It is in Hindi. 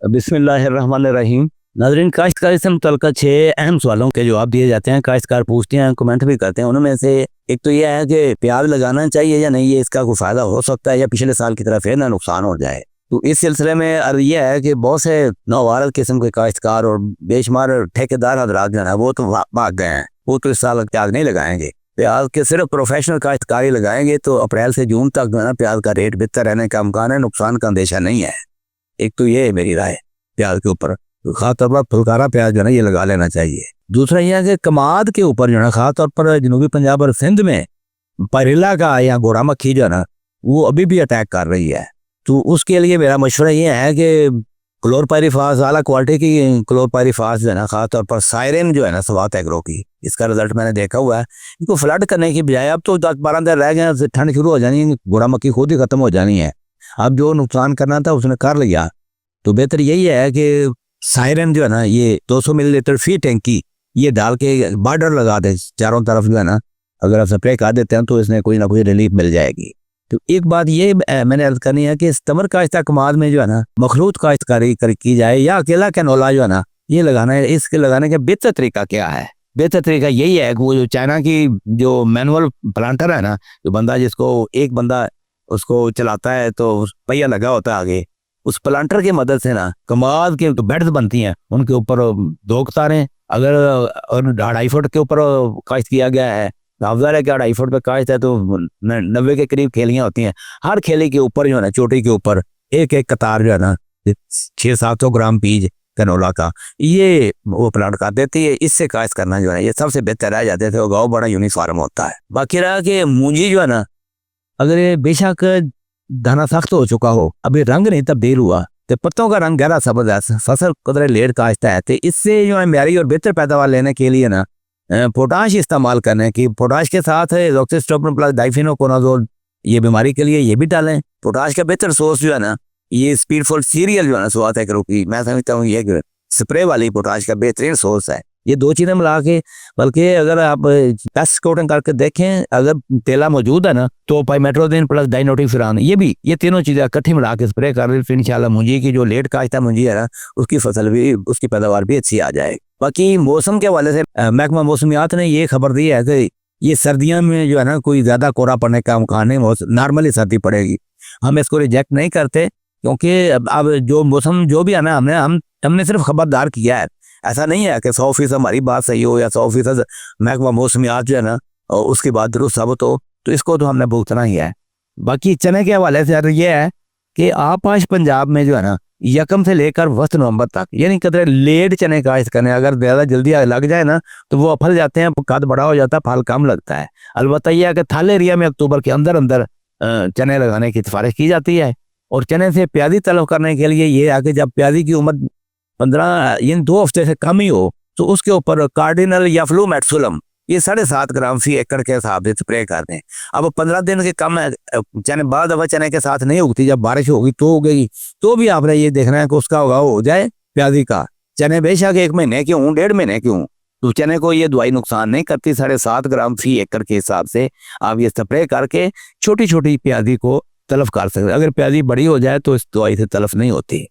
बिस्मिल्लाहिर्रहमानिर्रहीम। नाज़रीन, काश्तकारी से मुतल्लिक़ 6 अहम सवालों के जवाब दिए जाते हैं। काश्तकार पूछते हैं, कमेंट भी करते हैं। उनमें से एक तो यह है कि प्याज लगाना चाहिए या नहीं, ये इसका कोई फ़ायदा हो सकता है या पिछले साल की तरह फिर ना नुकसान हो जाए। तो इस सिलसिले में अर्ज़ यह है कि बहुत से नौवारद किस्म के काश्तकार और बेशुमार ठेकेदार हज़रात जो है वो तो भाग गए हैं। वो तो इस साल प्याज नहीं लगाएंगे। प्याज के सिर्फ प्रोफेशनल काश्तकारी लगाएंगे तो अप्रैल से जून तक जो है ना प्याज का रेट बेहतर रहने का इम्कान है, नुकसान का अंदेशा नहीं है। एक तो ये है मेरी राय प्याज के ऊपर। तो खासतौर पर फुलकारा प्याज जो है ना ये लगा लेना चाहिए। दूसरा यह है कि कमाद के ऊपर जो है ना खासतौर पर जनूबी पंजाब और सिंध में पायरिल्ला का या गोरा मक्खी जो है ना वो अभी भी अटैक कर रही है। तो उसके लिए मेरा मशवरा ये है कि क्लोरपायरिफास, आला क्वालिटी की क्लोरपायरिफास जो है ना खासतौर पर सायरन जो है ना स्वात एग्रो की, इसका रिजल्ट मैंने देखा हुआ है। इनको फ्लड करने की बजाय अब तो 10-12 दिन रह गए, ठंड शुरू हो जानी है, गोरा मक्खी खुद ही खत्म हो जानी है। अब जो नुकसान करना था उसने कर लिया। तो बेहतर यही है कि सायरन जो है ना ये 200 मिलीलीटर फी टैंकी ये डाल के बॉर्डर लगा दे चारों तरफ जो है ना, अगर आप स्प्रे कर देते हैं तो इसमें कोई ना कोई रिलीफ मिल जाएगी। तो एक बात ये मैंने अर्ज करनी है कि तमर काश्ता कमाद में जो है ना मखलूत काश्तकारी की जाए या अकेला कैनोला जो है ना ये लगाना है। इसके लगाने का बेहतर तरीका क्या है? बेहतर तरीका यही है कि वो जो चाइना की जो मैनुअल प्लांटर है ना, जो बंदा जिसको एक बंदा उसको चलाता है तो पहिया लगा होता है आगे, उस प्लांटर की मदद से ना कमाद के बेड्स बनती हैं, उनके ऊपर 2 कतारें अगर 2.5 फुट के ऊपर काश्त किया गया है, अफजल है कि 2.5 फुट पे काश्त है तो 90 के करीब खेलियाँ होती हैं। हर खेली के ऊपर जो है ना चोटी के ऊपर एक कतार जो है ना 600-700 ग्राम बीज कैनोला का ये वो प्लांट कर देती है। इससे काश्त करना जो है ये सबसे बेहतर रह जाते थे, उगाव बड़ा यूनिफॉर्म होता है। बाकी रहा कि मूंजी जो है ना अगर ये बेशक दाना सख्त हो चुका हो, अभी रंग नहीं तब्दील हुआ, तो पत्तों का रंग गहरा सब्ज है, फसल कदरे लेट काश्त है, तो इससे जो है म्यारी और बेहतर पैदावार लेने के लिए ना पोटाश इस्तेमाल करने की, पोटाश के साथ डॉक्सीस्ट्रोबिन प्लस डाइफेनोकोनाजोल ये बीमारी के लिए ये भी डालें। पोटाश का बेहतर सोर्स जो है ना ये स्पीडफुल सीरियल जो है ना स्वात एग्रो की, मैं समझता हूँ ये स्प्रे वाली पोटाश का बेहतरीन सोर्स है। ये 2 चीज़ें मिला के, बल्कि अगर आप पेस्ट कोटिंग करके देखें, अगर तेला मौजूद है ना तो पाइमेट्रोजिन प्लस डाइनोटिफिरान ये तीनों चीज़ें इकट्ठी मिला के स्प्रे कर फिर इंशाल्लाह मूंजी की जो लेट काश्ता मूंजी है ना उसकी फसल भी, उसकी पैदावार भी अच्छी आ जाएगी। बाकी मौसम के हवाले से महकमा मौसमियात ने ये खबर दी है कि ये सर्दियों में जो है ना कोई ज़्यादा कोहरा पड़ने का इम्कान नहीं, नॉर्मली सर्दी पड़ेगी। हम इसको रिजेक्ट नहीं करते क्योंकि अब जो मौसम जो भी है ना हमने सिर्फ खबरदार किया है। ऐसा नहीं है कि 100% हमारी बात सही हो या 100% महकमा मौसमियात जो है ना और उसके बाद दुरुस्त साबित हो, तो इसको तो हमने भुगतना ही है। बाकी चने के हवाले से ये है कि आप आज पंजाब में जो है ना 1 से लेकर वस्त नवंबर तक यानी कदर लेट चने काश्त करने, अगर ज़्यादा जल्दी लग जाए ना तो वो फल जाते हैं, कद बड़ा हो जाता है, फल कम लगता है। अलबत्ता यह है कि थाल एरिया में अक्टूबर के अंदर चने लगाने की सिफारिश की जाती है। और चने से प्याजी तलब करने के लिए ये है कि जब प्याजी की उम्र 15 यानी 2 हफ्ते से कम ही हो तो उसके ऊपर कार्डिनल या फ्लूमेट्सुलम ये 7.5 ग्राम फी एकड़ के हिसाब से स्प्रे कर दें। अब 15 दिन के कम है, चने बाद दफा चने के साथ नहीं उगती, जब बारिश होगी तो उगेगी, तो भी आपने ये देखना है कि उसका उगाव हो जाए प्याजी का। चने बेशक 1 महीने के हों, 1.5 महीने के हों, तो चने को ये दवाई नुकसान नहीं करती। 7.5 ग्राम फी एकड़ के हिसाब से आप ये स्प्रे करके छोटी छोटी प्याजी को तलफ कर सकते। अगर प्याजी बड़ी हो जाए तो इस दवाई से तलफ नहीं होती।